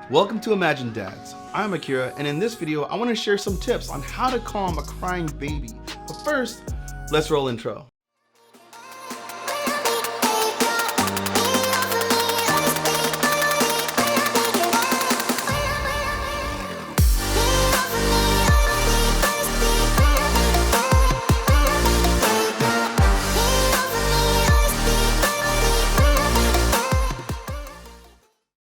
Welcome to ImagineDads. I'm Akira, and in this video, I want to share some tips on how to calm a crying baby. But first, let's roll intro.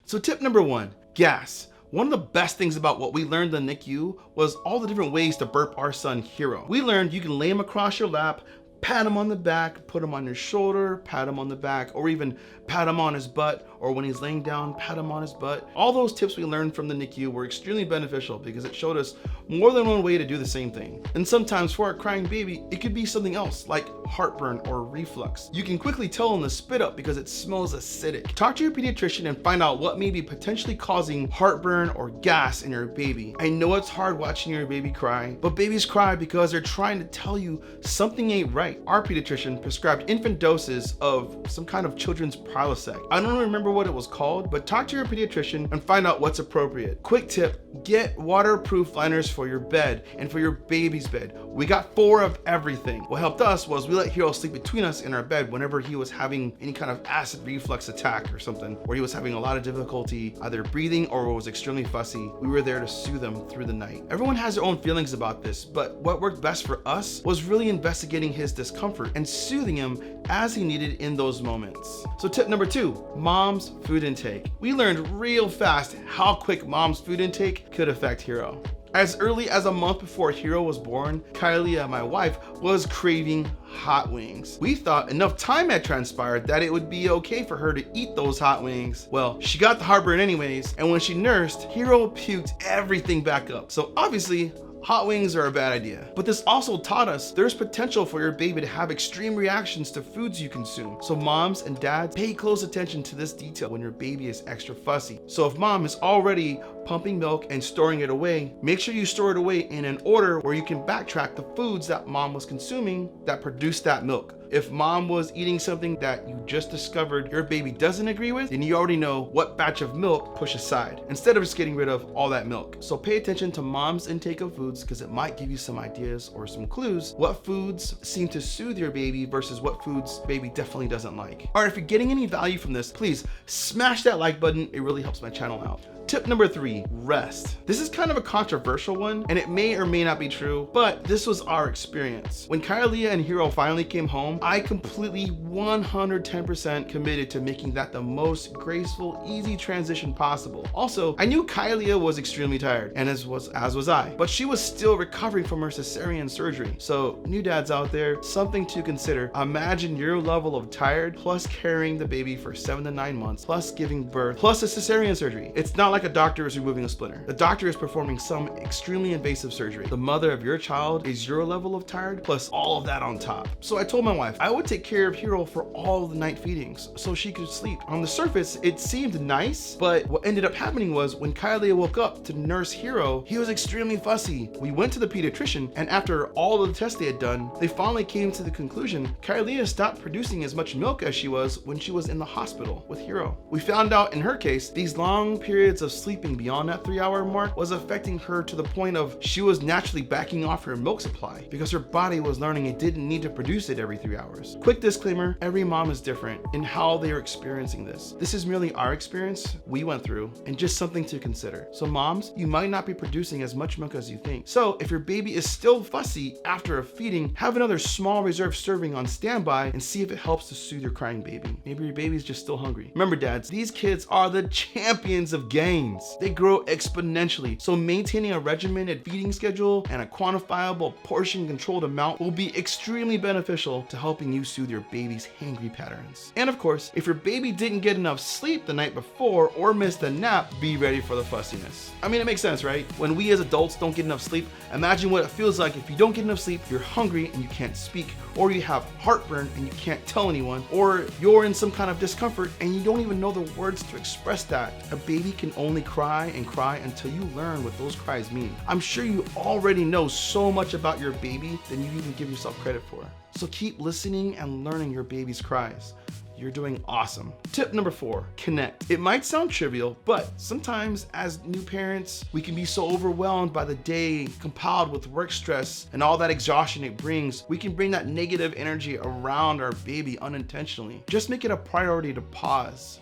So tip number one, gas. One of the best things about what we learned in the NICU was all the different ways to burp our son Hero. We learned you can lay him across your lap, pat him on the back, put him on your shoulder, pat him on the back, or even pat him on his butt, or when he's laying down, pat him on his butt. All those tips we learned from the NICU were extremely beneficial because it showed us more than one way to do the same thing. And sometimes for a crying baby, it could be something else like heartburn or reflux. You can quickly tell in the spit up because it smells acidic. Talk to your pediatrician and find out what may be potentially causing heartburn or gas in your baby. I know it's hard watching your baby cry, but babies cry because they're trying to tell you something ain't right. Our pediatrician prescribed infant doses of some kind of children's Prilosec. I don't remember what it was called, but talk to your pediatrician and find out what's appropriate. Quick tip, get waterproof liners for your bed and for your baby's bed. We got 4 of everything. What helped us was we let Hero sleep between us in our bed whenever he was having any kind of acid reflux attack or something, or he was having a lot of difficulty either breathing or was extremely fussy. We were there to soothe him through the night. Everyone has their own feelings about this, but what worked best for us was really investigating his discomfort and soothing him as he needed in those moments. So tip number 2, mom's food intake. We learned real fast how quick mom's food intake could affect Hero. As early as a month before Hero was born, Kylie, my wife, was craving hot wings. We thought enough time had transpired that it would be okay for her to eat those hot wings. Well, she got the heartburn anyways, and when she nursed, Hero puked everything back up. So obviously, hot wings are a bad idea. But this also taught us there's potential for your baby to have extreme reactions to foods you consume. So moms and dads, pay close attention to this detail when your baby is extra fussy. So if mom is already pumping milk and storing it away, make sure you store it away in an order where you can backtrack the foods that mom was consuming that produced that milk. If mom was eating something that you just discovered your baby doesn't agree with, then you already know what batch of milk push aside, instead of just getting rid of all that milk. So pay attention to mom's intake of foods because it might give you some ideas or some clues what foods seem to soothe your baby versus what foods baby definitely doesn't like. All right, if you're getting any value from this, please smash that like button. It really helps my channel out. Tip number 3, rest. This is kind of a controversial one, and it may or may not be true, but this was our experience. When Kylie and Hero finally came home, I completely 110% committed to making that the most graceful, easy transition possible. Also, I knew Kylie was extremely tired, and as was I, but she was still recovering from her cesarean surgery. So new dads out there, something to consider. Imagine your level of tired plus carrying the baby for 7 to 9 months, plus giving birth, plus a cesarean surgery. It's not like a doctor is removing a splinter. The doctor is performing some extremely invasive surgery. The mother of your child is your level of tired plus all of that on top. So I told my wife I would take care of Hero for all the night feedings so she could sleep. On the surface, it seemed nice, but what ended up happening was when Kylie woke up to nurse Hero, he was extremely fussy. We went to the pediatrician, and after all of the tests they had done, they finally came to the conclusion Kylie stopped producing as much milk as she was when she was in the hospital with Hero. We found out in her case, these long periods of sleeping beyond that 3-hour mark was affecting her to the point of she was naturally backing off her milk supply because her body was learning it didn't need to produce it every 3 hours. Quick disclaimer, every mom is different in how they are experiencing this. This is merely our experience we went through and just something to consider. So moms, you might not be producing as much milk as you think. So if your baby is still fussy after a feeding, have another small reserve serving on standby and see if it helps to soothe your crying baby. Maybe your baby's just still hungry. Remember dads, these kids are the champions of gains. They grow exponentially, so maintaining a regimented feeding schedule and a quantifiable portion controlled amount will be extremely beneficial to helping you soothe your baby's hangry patterns. And of course, if your baby didn't get enough sleep the night before or missed a nap, be ready for the fussiness. I mean, it makes sense, right? When we as adults don't get enough sleep, imagine what it feels like if you don't get enough sleep, you're hungry and you can't speak, or you have heartburn and you can't tell anyone, or you're in some kind of discomfort and you don't even know the words to express that. A baby can only cry and cry until you learn what those cries mean. I'm sure you already know so much about your baby than you even give yourself credit for. So keep listening and learning your baby's cries. You're doing awesome. Tip number 4, connect. It might sound trivial, but sometimes as new parents, we can be so overwhelmed by the day, compiled with work stress and all that exhaustion it brings. We can bring that negative energy around our baby unintentionally. Just make it a priority to pause,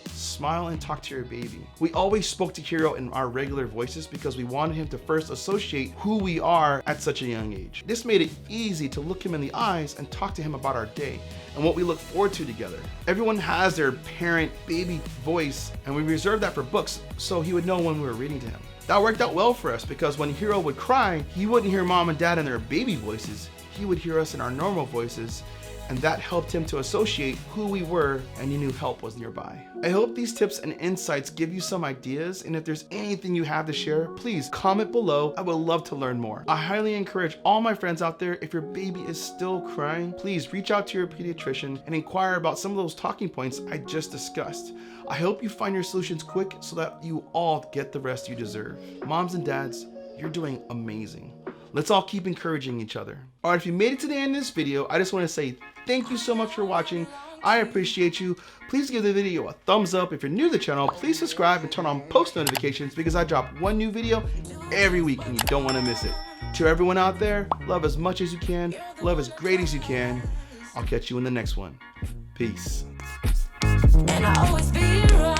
smile, and talk to your baby. We always spoke to Hero in our regular voices because we wanted him to first associate who we are at such a young age. This made it easy to look him in the eyes and talk to him about our day and what we look forward to together. Everyone has their parent-baby voice, and we reserved that for books so he would know when we were reading to him. That worked out well for us because when Hero would cry, he wouldn't hear mom and dad in their baby voices. He would hear us in our normal voices, and that helped him to associate who we were, and he knew help was nearby. I hope these tips and insights give you some ideas, and if there's anything you have to share, please comment below. I would love to learn more. I highly encourage all my friends out there, if your baby is still crying, please reach out to your pediatrician and inquire about some of those talking points I just discussed. I hope you find your solutions quick so that you all get the rest you deserve. Moms and dads, you're doing amazing. Let's all keep encouraging each other. All right, if you made it to the end of this video, I just want to say thank you so much for watching. I appreciate you. Please give the video a thumbs up. If you're new to the channel, please subscribe and turn on post notifications because I drop one new video every week and you don't want to miss it. To everyone out there, love as much as you can, love as great as you can. I'll catch you in the next one. Peace. And I always be right.